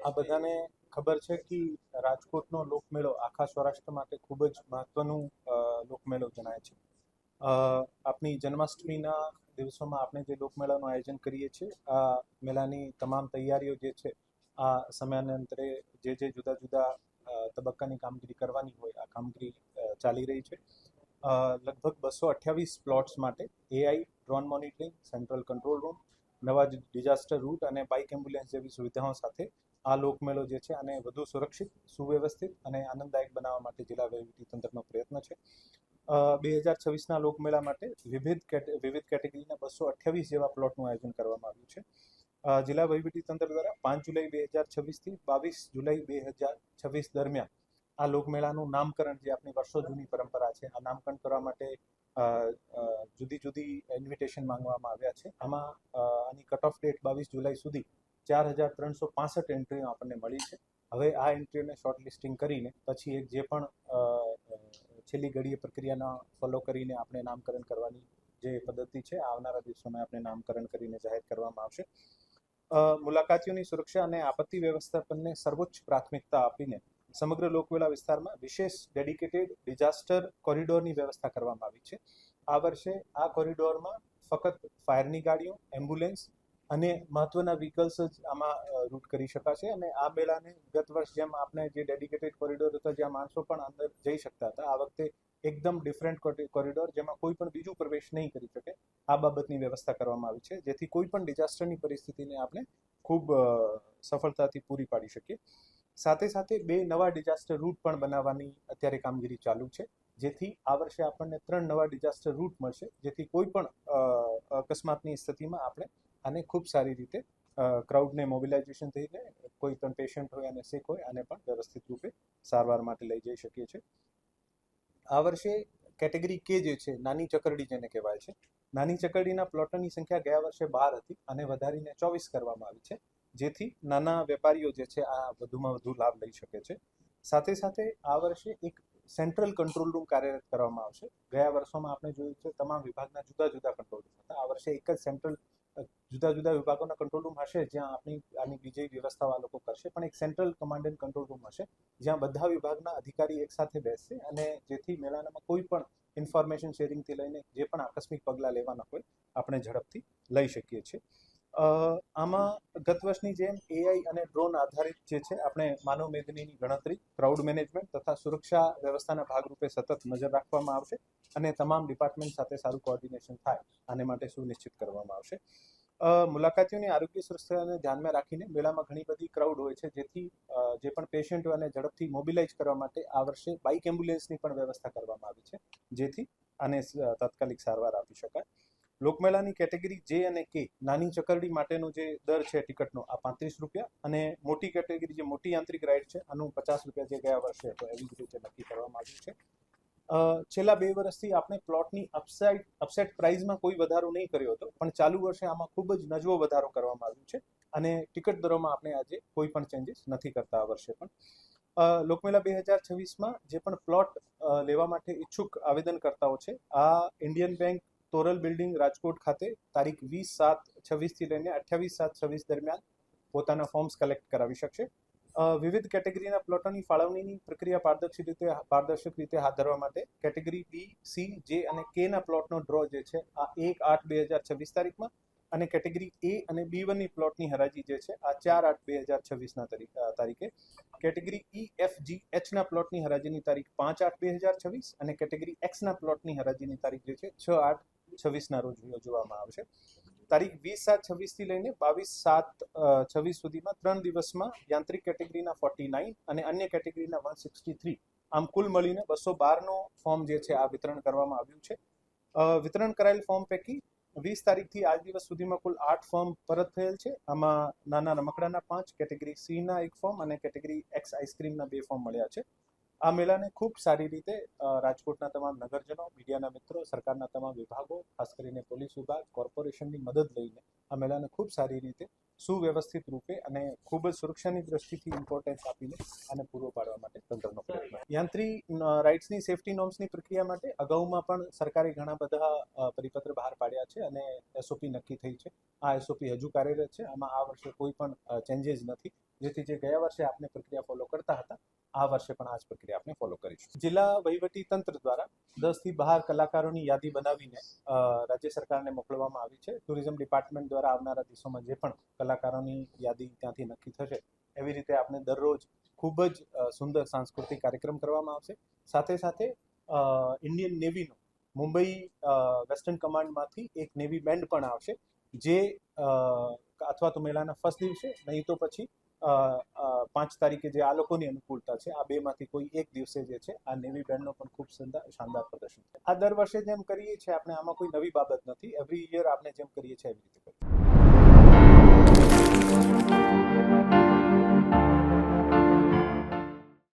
આ બધાને ખબર છે કે રાજકોટનો લોકમેળો આખા સૌરાષ્ટ્ર માટે ખૂબ જ મહત્વનું લોકમેળો જણાય છે. આપણી જન્માષ્ટમીના દિવસોમાં આપણે જે લોકમેળાનું આયોજન કરીએ છીએ, આ મેળાની તમામ તૈયારીઓ જે છે આ સમયાંતરે જે જુદા જુદા તબક્કાની કામગીરી કરવાની હોય આ કામગીરી ચાલી રહી છે. લગભગ 228 પ્લોટ્સ માટે AI, drone monitoring, central control room, નવા ડિઝાસ્ટર રૂટ અને બાઇક એમ્બ્યુલન્સ જેવી સુવિધાઓ સાથે આ લોકમેળો જે છે આને વધુ સુરક્ષિત, સુવ્યવસ્થિત અને આનંદદાયક બનાવવા માટે જિલ્લા વહીવટીતંત્રનો પ્રયત્ન છે. 2026ના લોકમેળા માટે વિવિધ કેટેગરીના 228 જેવા પ્લોટનું આયોજન કરવામાં આવ્યું છે. જિલ્લા વહીવટીતંત્ર દ્વારા 5 જુલાઈ 2026થી 22 જુલાઈ 2026 દરમિયાન આ લોકમેળાનું નામકરણ, જે આપણી વર્ષો જૂની પરંપરા છે, આ નામકરણ કરવા માટે જુદી જુદી ઇન્વિટેશન માંગવામાં આવ્યા છે. આમાં આની કટ ઓફ ડેટ 22 જુલાઈ સુધી 4365 એન્ટ્રીઓ આપણને મળી છે. હવે આ એન્ટ્રીઓને શોર્ટ લિસ્ટિંગ કરીને પછી એક જે પણ છેલ્લી ઘડીએ પ્રક્રિયાના ફોલો કરીને આપણે નામકરણ કરવાની જે પદ્ધતિ છે આવનારા દિવસોમાં આપણે નામકરણ કરીને જાહેર કરવામાં આવશે. મુલાકાતીઓની સુરક્ષા અને આપત્તિ વ્યવસ્થાપનને સર્વોચ્ચ પ્રાથમિકતા આપીને સમગ્ર લોકમેળા વિસ્તારમાં વિશેષ ડેડિકેટેડ ડિઝાસ્ટર કોરિડોરની વ્યવસ્થા કરવામાં આવી છે. આ વર્ષે આ કોરિડોરમાં ફક્ત ફાયરની ગાડીઓ, એમ્બ્યુલન્સ અને મહત્વના વ્હીકલ્સ જ આમાં રૂટ કરી શકાશે. અને આ મેળાને ગત વર્ષ જેમ આપણે જે ડેડિકેટેડ કોરિડોર હતા જ્યાં માણસો પણ અંદર જઈ શકતા હતા, આ વખતે એકદમ ડિફરન્ટ કોરિડોર જેમાં કોઈ પણ બીજું પ્રવેશ નહીં કરી શકે, આ બાબતની વ્યવસ્થા કરવામાં આવી છે, જેથી કોઈ પણ ડિઝાસ્ટરની પરિસ્થિતિને આપણે ખૂબ સફળતાથી પૂરી પાડી શકીએ. સાથે સાથે 2 નવા ડિઝાસ્ટર રૂટ પણ બનાવવાની અત્યારે કામગીરી ચાલુ છે, જેથી આ વર્ષે આપણને 3 નવા ડિઝાસ્ટર રૂટ મળશે, જેથી કોઈ પણ અકસ્માતની સ્થિતિમાં આપણે આને ખૂબ સારી રીતે ક્રાઉડને મોબિલાઇઝેશન થઈને કોઈ પણ પેશન્ટ હોય અને સિક હોય આને પણ વ્યવસ્થિત રૂપે સારવાર માટે લઈ જઈ શકીએ છીએ. આ વર્ષે કેટેગરી કે જે છે, નાની ચકરડી જેને કહેવાય છે, નાની ચકરડીના પ્લોટોની સંખ્યા ગયા વર્ષે 12 હતી અને વધારીને 24 કરવામાં આવી છે, જેથી નાના વેપારીઓ જે છે આ વધુમાં વધુ લાભ લઈ શકે છે. સાથે સાથે આ વર્ષે એક સેન્ટ્રલ કંટ્રોલ રૂમ કાર્યરત કરવામાં આવશે. ગયા વર્ષોમાં આપણે જોયું છે તમામ વિભાગના જુદા જુદા કંટ્રોલ રૂમ હતા. આ વર્ષે એક જ સેન્ટ્રલ જુદા જુદા વિભાગોના કંટ્રોલ રૂમ હશે જ્યાં આની બીજી વ્યવસ્થાઓ આ લોકો કરશે, પણ એક central command and control room હશે જ્યાં બધા વિભાગના અધિકારી એક સાથે બેસશે અને જેથી મેળામાં કોઈ પણ ઇન્ફોર્મેશન શેરિંગથી લઈને જે પણ આકસ્મિક પગલાં લેવાના હોય આપણે ઝડપથી લઈ શકીએ છીએ. આમાં ગત વર્ષની જેમ એઆઈ અને ડ્રોન આધારિત જે છે આપણે માનવ મેદનીની ગણતરી, ક્રાઉડ મેનેજમેન્ટ તથા સુરક્ષા વ્યવસ્થાના ભાગરૂપે સતત નજર રાખવામાં આવશે અને તમામ ડિપાર્ટમેન્ટ સાથે સારું કોઓર્ડિનેશન થાય આને માટે સુનિશ્ચિત કરવામાં આવશે. મુલાકાતીઓની આરોગ્ય સુરક્ષાને ધ્યાનમાં રાખીને મેળામાં ઘણી બધી ક્રાઉડ હોય છે, જેથી જે પણ પેશન્ટ હોય અને ઝડપથી મોબિલાઇઝ કરવા માટે આ વર્ષે બાઇક એમ્બ્યુલન્સની પણ વ્યવસ્થા કરવામાં આવી છે, જેથી આને તાત્કાલિક સારવાર આપી શકાય. લોકમેળાની કેટેગરી જે અને કે નાની ચકરડી માટેનો જે દર છે ટિકિટનો આ 35 રૂપિયા અને મોટી કેટેગરી જે મોટી યાંત્રિક રાઇડ છે આનું 50 રૂપિયા જે ગયા વર્ષે હતો એવી જ રીતે નક્કી કરવામાં આવ્યું છે. છેલ્લા 2 વર્ષથી આપણે પ્લોટની અપસેટ પ્રાઇઝમાં કોઈ વધારો નહીં કર્યો હતો, પણ ચાલુ વર્ષે આમાં ખૂબ જ નજવો વધારો કરવામાં આવ્યો છે અને ટિકિટ દરોમાં આપણે આજે કોઈ પણ ચેન્જીસ નથી કરતા આ વર્ષે પણ. લોકમેળા 2026માં જે પણ પ્લોટ લેવા માટે ઈચ્છુક આવેદનકર્તાઓ છે આ Indian bank Toral building Rajkot ખાતે તારીખ 20/7/26થી લઈને 28/7/26 દરમિયાન પોતાના ફોર્મ્સ કલેક્ટ કરાવી શકશે. વિવિધ કેટેગરીના પ્લોટોની ફાળવણીની પ્રક્રિયા પારદર્શક રીતે હાથ ધરવા માટે કેટેગરી બી, સી, જે અને કેના પ્લોટનો ડ્રો જે છે આ 1/8/2026 તારીખમાં અને કેટેગરી એ અને B1ની પ્લોટની હરાજી જે છે આ 4/8/2026ના તારીખે, કેટેગરી ઈ, એફ, જી, એચના પ્લોટની હરાજીની તારીખ 5/8/2026 અને કેટેગરી એક્સના પ્લોટની હરાજીની તારીખ જે છે 6/8/26ના રોજ યોજવામાં આવશે. તારીખ 20/7/26થી લઈને 22/7/26 સુધીમાં 3 દિવસમાં યાંત્રિક કેટેગરીના 49 અને અન્ય કેટેગરીના 163, આમ કુલ મળીને 212નો ફોર્મ જે છે આ વિતરણ કરવામાં આવ્યું છે. વિતરણ કરાયેલ ફોર્મ પૈકી 20 તારીખથી આજ દિવસ સુધીમાં કુલ 8 ફોર્મ પરત થયેલ છે. આમાં નાના રમકડાના 5, કેટેગરી સીના 1 ફોર્મ અને કેટેગરી એક્સ આઈસ્ક્રીમના 2 ફોર્મ મળ્યા છે. આ મેળાને ખૂબ સારી રીતે રાજકોટના તમામ નગરજનો, મીડિયાના મિત્રો, સરકારના તમામ વિભાગો, ખાસ કરીને પોલીસ વિભાગ, કોર્પોરેશનની મદદ લઈને આ મેળાને ખૂબ સારી રીતે સુવ્યવસ્થિત રૂપે અને ખૂબ જ સુરક્ષાની દ્રષ્ટિથી ઇમ્પોર્ટન્સ આપીને આને પૂરો પાડવા માટે તંત્રનો પ્રયત્ન. યાંત્રી રાઇટ્સની સેફ્ટી નોર્મ્સની પ્રક્રિયા માટે અગાઉમાં પણ સરકારે ઘણા બધા પરિપત્ર બહાર પાડ્યા છે અને એસઓપી નક્કી થઈ છે. આ એસઓપી હજુ કાર્યરત છે. આમાં આ વર્ષે કોઈ પણ ચેન્જીસ નથી, જેથી જે ગયા વર્ષે આપણે પ્રક્રિયા ફોલો કરતા હતા આ વર્ષે પણ આ જ પ્રક્રિયા આપણે ફોલો કરીશું. જિલ્લા વહીવટી તંત્ર દ્વારા 10 થી 12 કલાકારોની યાદી બનાવીને રાજ્ય સરકારને મોકલવામાં આવી છે. ટુરિઝમ ડિપાર્ટમેન્ટ દ્વારા આવનારા દિવસોમાં જે પણ કલાકારોની યાદી ત્યાંથી નક્કી થશે એવી રીતે આપણે દરરોજ ખૂબ જ સુંદર સાંસ્કૃતિક કાર્યક્રમ કરવામાં આવશે. સાથે સાથે ઇન્ડિયન નેવીનો મુંબઈ વેસ્ટર્ન કમાન્ડમાંથી એક નેવી બેન્ડ પણ આવશે, જે અથવા તો મેળાના ફર્સ્ટ દિવસે નહીં તો પછી 5 તારીખે જે આ લોકોની અનુકૂળતા છે આ બેમાંથી કોઈ એક દિવસે જે છે આ નેવી બેન્ડનો પણ ખૂબ શાનદાર પ્રદર્શન છે. આ દર વર્ષે જેમ કરીએ છીએ આપણે, આમાં કોઈ નવી બાબત નથી. એવરી યર આપણે જેમ કરીએ છીએ એવી રીતે કરીએ.